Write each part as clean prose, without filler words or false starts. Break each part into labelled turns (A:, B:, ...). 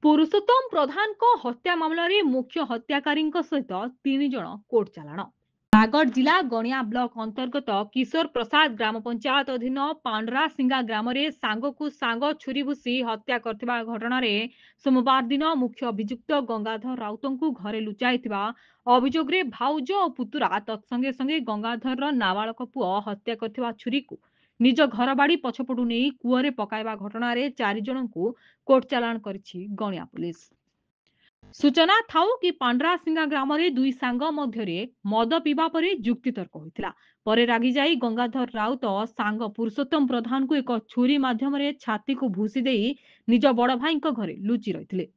A: पुरुषोत्तम प्रधान को हत्या मामला रे मुख्य हत्याकारी सहित 3 जन कोर्ट चालाण। रायगढ़ जिला गणिया ब्लॉक अंतर्गत किशोर प्रसाद ग्राम पंचायत अधीन पांडरासिंगा ग्राम रे सांग को सांग छुरी भूसी हत्या करथिबा घटना रे सोमवार दिन मुख्य अभियुक्त गंगाधर राउत को घरे लुचाइथिबा अभियोग रे भाउज और पुतुरा तत्संगे संगे गंगाधर नाबालक पुओ हत्या करथिबा छुरी को निज घर बाड़ी पछपटू नहीं कूअरे पकाइबा घटना रे 4 जन को कोर्ट चालाण करिछि गणिया पुलिस। सूचना थाउ कि पांडरासिंगा ग्राम रे दुई सांग मध्य मद पीवा पर युक्तितर्क होता पर रागी जाई गंगाधर राउत सांग पुरुषोत्तम प्रधान को एक छुरी माध्यम छाती को भूसी दे निज बड़ भाई घरे लुचि रही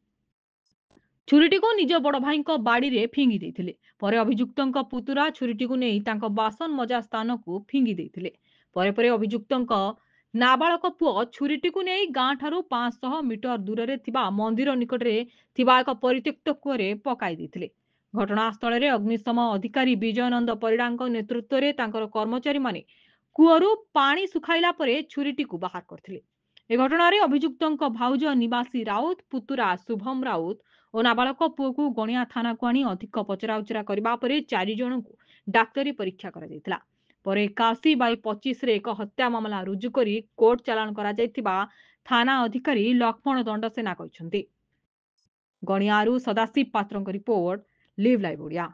A: छुरीटी को निज बड़ भाई बाड़ी रे फिंगी देथिले। परे अभियुक्तଙ୍କ पुतुरा छुरीटी को नहीं तांको बासन मजा स्थान को फिंगी देथिले। परे परे अभियुक्तଙ୍କ नाबालक पुओ छुरीटी को नहीं गां ठारू 500 मीटर दूर रे थिबा मंदिर निकट रे थिबा एक परित्यक्त कूअरे पकाई देथिले। घटनास्थल रे अग्निशम अधिकारी विजयनंद परिडाଙ୍କ नेतृत्व रे तांकर कर्मचारी माने कूअरू पानी सुखाइला परे छुरीटी को बाहर करथिले। ए घटना रे अभियुक्तଙ୍କ भाउज निवासी राउत पुतुरा शुभम राउत और नाबालक पुओ को गणिया थाना को आनी अधिक पचराउचरा करबा परे 4 जन को डाक्तरी परीक्षा करा जायतिला। परे 81/25 रे एक हत्या मामला रुजु करी कोर्ट चालाण करा जायतिबा थाना अधिकारी लक्ष्मण दंडसेना कहछन्ती। गणियारू सदाशिव पात्रଙ୍କ रिपोर्ट लिव लाइव ओडिया।